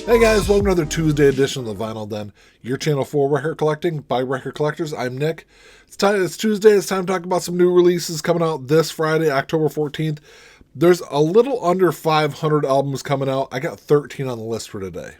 Hey guys, welcome to another Tuesday edition of the Vinyl Den, your channel for record collecting by record collectors. I'm Nick. It's Tuesday. It's time to talk about some new releases coming out this Friday, October 14th. There's a little under 500 albums coming out. I got 13 on the list for today.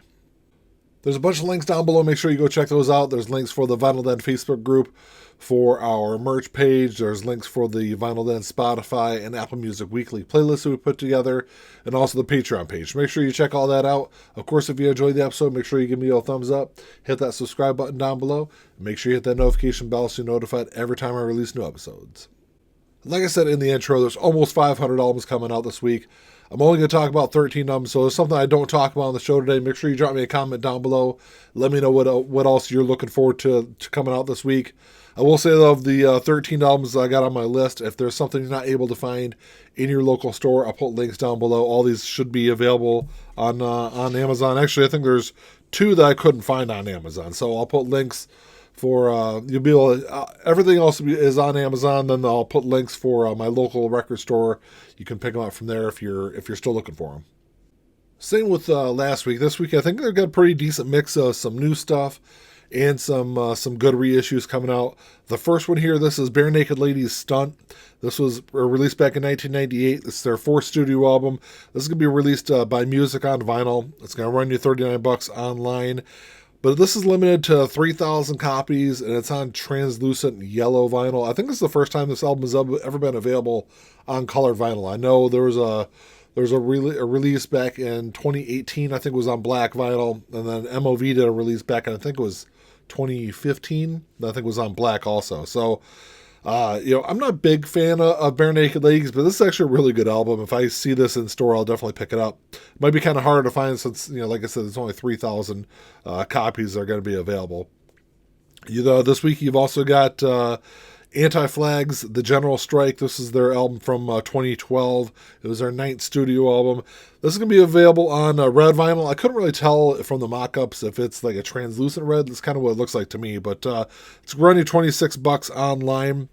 There's a bunch of links down below. Make sure you go check those out. There's links for the Vinyl Den Facebook group, for our merch page. There's links for the Vinyl Den Spotify and Apple Music weekly playlist that we put together, and also the Patreon page. Make sure you check all that out. Of course, if you enjoyed the episode, make sure you give me a thumbs up. Hit that subscribe button down below. And make sure you hit that notification bell so you're notified every time I release new episodes. Like I said in the intro, there's almost 500 albums coming out this week. I'm only going to talk about 13 of them, so there's something I don't talk about on the show today. Make sure you drop me a comment down below. Let me know what else you're looking forward to coming out this week. I will say, though, of the 13 albums I got on my list, if there's something you're not able to find in your local store, I'll put links down below. All these should be available on Amazon. Actually, I think there's 2 that I couldn't find on Amazon, so I'll put links for you'll be able to, everything else is on Amazon. Then I'll put links for my local record store. You can pick them up from there if you're still looking for them. Same with last week. This week I think they've got a pretty decent mix of some new stuff and some good reissues coming out. The first one here, this is Barenaked Ladies Stunt. This was released back in 1998. This is their 4th studio album. This is going to be released by Music on vinyl. It's going to run you $39 online. But this is limited to 3,000 copies, and it's on translucent yellow vinyl. I think this is the first time this album has ever been available on colored vinyl. I know there was a release back in 2018. I think it was on black vinyl, and then MOV did a release back in, I think it was 2015. I think it was on black also. So, I'm not a big fan of Barenaked Ladies, but this is actually a really good album. If I see this in store, I'll definitely pick it up. It might be kind of hard to find since, like I said, there's only 3,000 copies that are going to be available. This week you've also got Anti-Flags, The General Strike. This is their album from 2012. It was their 9th studio album. This is going to be available on red vinyl. I couldn't really tell from the mock-ups if it's like a translucent red. That's kind of what it looks like to me, but it's running $26 online.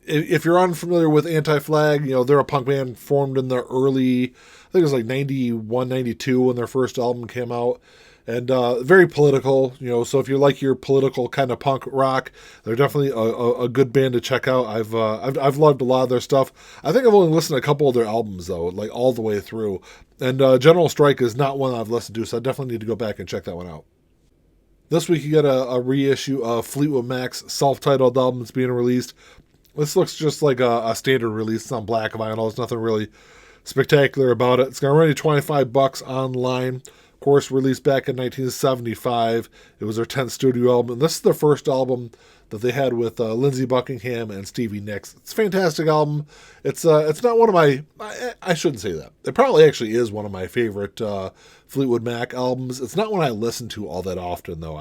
If you're unfamiliar with Anti-Flag, they're a punk band formed in the early, I think it was like 91, 92 when their first album came out. And very political, so if you like your political kind of punk rock, they're definitely a good band to check out. I've loved a lot of their stuff. I think I've only listened to a couple of their albums, though, like all the way through. And General Strike is not one I've listened to, so I definitely need to go back and check that one out. This week you got a reissue of Fleetwood Mac's self-titled album that's being released. This looks just like a standard release. It's on black vinyl. There's nothing really spectacular about it. It's going to run you $25 online. Of course, released back in 1975. It was their 10th studio album. And this is their first album that they had with Lindsey Buckingham and Stevie Nicks. It's a fantastic album. It's not one of my, I shouldn't say that. It probably actually is one of my favorite Fleetwood Mac albums. It's not one I listen to all that often, though.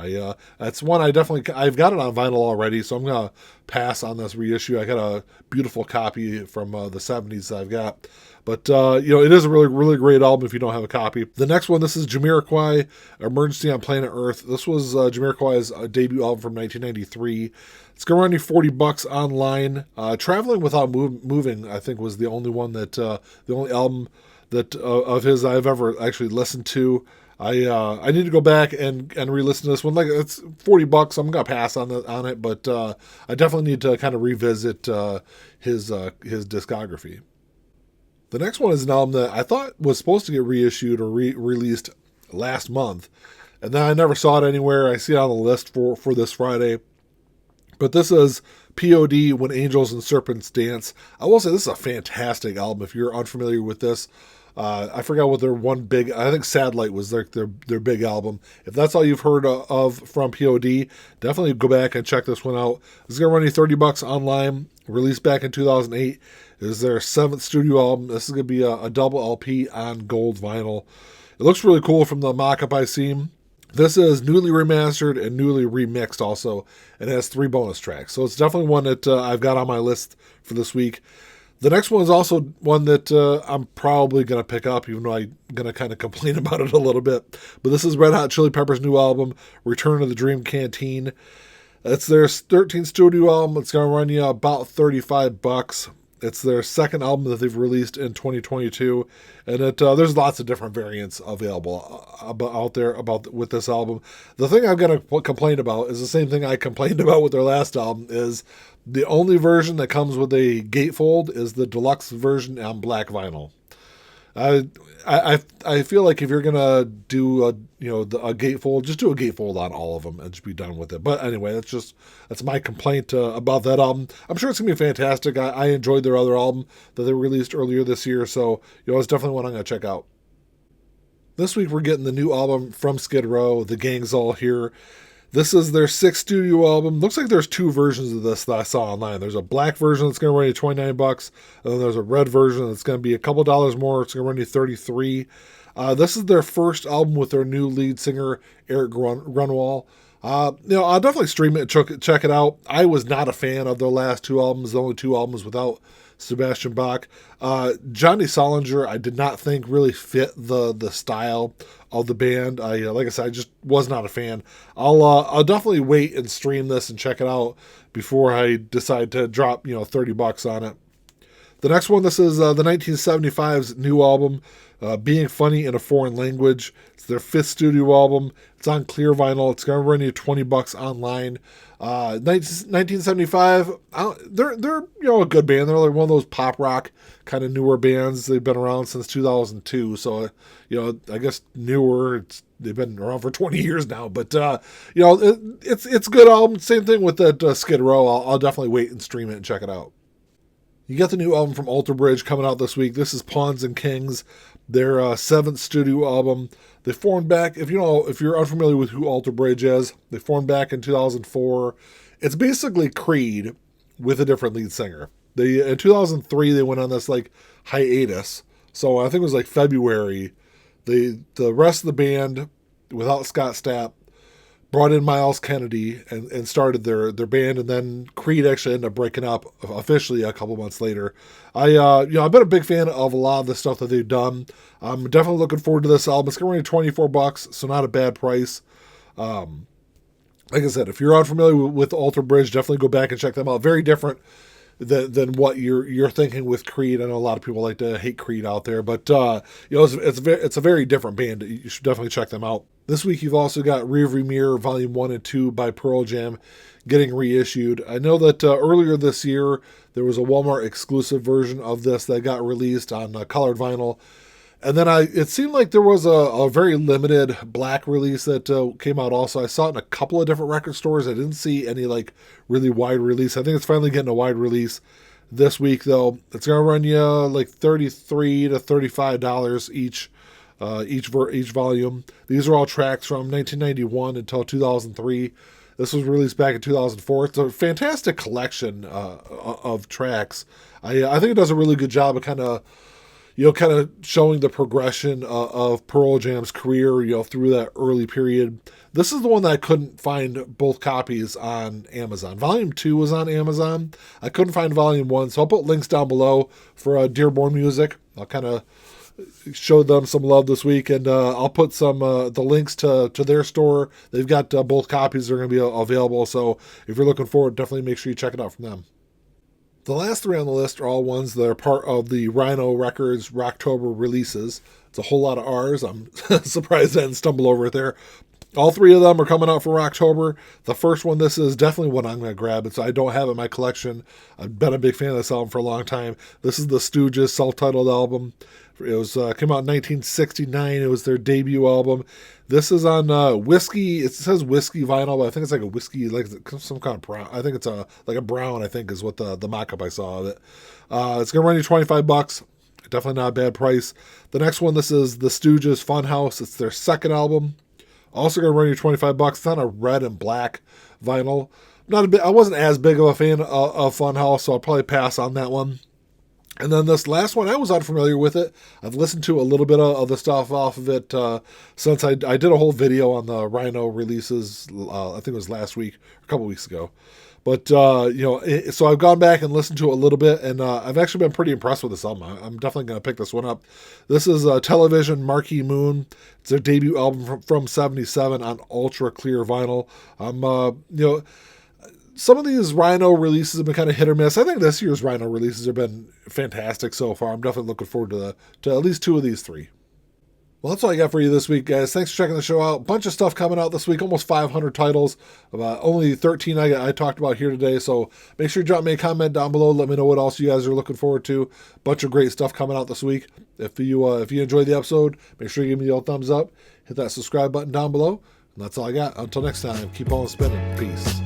It's one I've got it on vinyl already, so I'm going to pass on this reissue. I got a beautiful copy from the 70s that I've got. But, it is a really, really great album if you don't have a copy. The next one, this is Jamiroquai, Emergency on Planet Earth. This was Jamiroquai's debut album from 1993. It's going to run you $40 online. Traveling Without Moving, I think, was the only one the only album that of his I've ever actually listened to. I need to go back and re-listen to this one. Like, it's $40. I'm gonna pass on it, but I definitely need to kind of revisit his discography. The next one is an album that I thought was supposed to get reissued or released last month, and then I never saw it anywhere. I see it on the list for this Friday. But this is POD, When Angels and Serpents Dance. I will say this is a fantastic album if you're unfamiliar with this. I forgot what I think Sad Light was their big album. If that's all you've heard of from POD, definitely go back and check this one out. It's going to run you $30 online, released back in 2008. It is their 7th studio album. This is going to be a double LP on gold vinyl. It looks really cool from the mock-up I seen. This is newly remastered and newly remixed also, and it has 3 bonus tracks. So it's definitely one that I've got on my list for this week. The next one is also one that I'm probably going to pick up, even though I'm going to kind of complain about it a little bit. But this is Red Hot Chili Peppers' new album, Return to the Dream Canteen. It's their 13th studio album. It's going to run you about $35. It's their second album that they've released in 2022, and there's lots of different variants available out there with this album. The thing I'm going to complain about is the same thing I complained about with their last album, is the only version that comes with a gatefold is the deluxe version on black vinyl. I feel like if you're gonna do a gatefold, just do a gatefold on all of them and just be done with it. But anyway, that's my complaint about that album. I'm sure it's gonna be fantastic. I enjoyed their other album that they released earlier this year, so it's definitely one I'm gonna check out. This week we're getting the new album from Skid Row, The Gang's All Here. This is their 6th studio album. Looks like there's 2 versions of this that I saw online. There's a black version that's going to run you $29, and then there's a red version that's going to be a couple dollars more. It's going to run you $33. This is their first album with their new lead singer, Eric Grunwald. I'll definitely stream it and check it out. I was not a fan of their last 2 albums, the only 2 albums without Sebastian Bach. Johnny Solinger, I did not think really fit the style of the band. Like I said, I just was not a fan. I'll definitely wait and stream this and check it out before I decide to drop $30 on it. The next one, this is the 1975's new album, Being Funny in a Foreign Language. It's their 5th studio album. It's on clear vinyl. It's going to run you $20 online. 1975, they're a good band. They're like one of those pop rock kind of newer bands. They've been around since 2002, so I guess newer. They've been around for 20 years now, but it's a good album. Same thing with that Skid Row. I'll definitely wait and stream it and check it out. You got the new album from Alter Bridge coming out this week. This is Pawns and Kings, their 7th studio album. They formed back, if you're unfamiliar with who Alter Bridge is, they formed back in 2004. It's basically Creed with a different lead singer. In 2003, they went on this hiatus. So I think it was February. The rest of the band, without Scott Stapp, brought in Miles Kennedy and started their band, and then Creed actually ended up breaking up officially a couple months later. I've been a big fan of a lot of the stuff that they've done. I'm definitely looking forward to this album. It's going to run you $24, so not a bad price. Like I said, if you're unfamiliar with Alter Bridge, definitely go back and check them out. Very different than what you're thinking with Creed. I know a lot of people like to hate Creed out there, but it's a very different band. You should definitely check them out. This week you've also got Rearviewmirror Volume 1 and 2 by Pearl Jam getting reissued. I know that earlier this year there was a Walmart exclusive version of this that got released on colored vinyl. And then it seemed like there was a very limited black release that came out also. I saw it in a couple of different record stores. I didn't see any really wide release. I think it's finally getting a wide release this week though. It's going to run you $33 to $35 each volume. These are all tracks from 1991 until 2003. This was released back in 2004. It's a fantastic collection of tracks. I think it does a really good job of kind of showing the progression of Pearl Jam's career, through that early period. This is the one that I couldn't find both copies on Amazon. Volume 2 was on Amazon. I couldn't find Volume 1, so I'll put links down below for Dearborn Music. I'll kind of show them some love this week, and I'll put some the links to their store. They've got both copies. They're going to be available, so if you're looking forward, definitely make sure you check it out from them. The last 3 on the list are all ones that are part of the Rhino Records Rocktober releases. It's a whole lot of R's. I'm surprised I didn't stumble over it there. All 3 of them are coming out for Rocktober. The first one, this is definitely one I'm going to grab. I don't have it in my collection. I've been a big fan of this album for a long time. This is the Stooges self-titled album. It was came out in 1969. It was their debut album. This is on whiskey. It says whiskey vinyl, but I think it's like a whiskey, like some kind of brown. I think it's a brown, I think is what the mock-up I saw of it. It's going to run you $25. Definitely not a bad price. The next one, this is the Stooges Funhouse. It's their second album. Also going to run you $25. It's on a red and black vinyl. I wasn't as big of a fan of Funhouse, so I'll probably pass on that one. And then this last one, I was unfamiliar with it. I've listened to a little bit of the stuff off of it since I did a whole video on the Rhino releases, I think it was last week, a couple weeks ago. But, so I've gone back and listened to it a little bit, and I've actually been pretty impressed with this album. I'm definitely going to pick this one up. This is Television Marquee Moon. It's their debut album from 77 on ultra clear vinyl. Some of these Rhino releases have been kind of hit or miss. I think this year's Rhino releases have been fantastic so far. I'm definitely looking forward to at least 2 of these 3. Well, that's all I got for you this week, guys. Thanks for checking the show out. Bunch of stuff coming out this week, almost 500 titles. Only 13 I talked about here today, so make sure you drop me a comment down below. Let me know what else you guys are looking forward to. Bunch of great stuff coming out this week. If you enjoyed the episode, make sure you give me the old thumbs up. Hit that subscribe button down below. And that's all I got. Until next time, keep on spinning. Peace.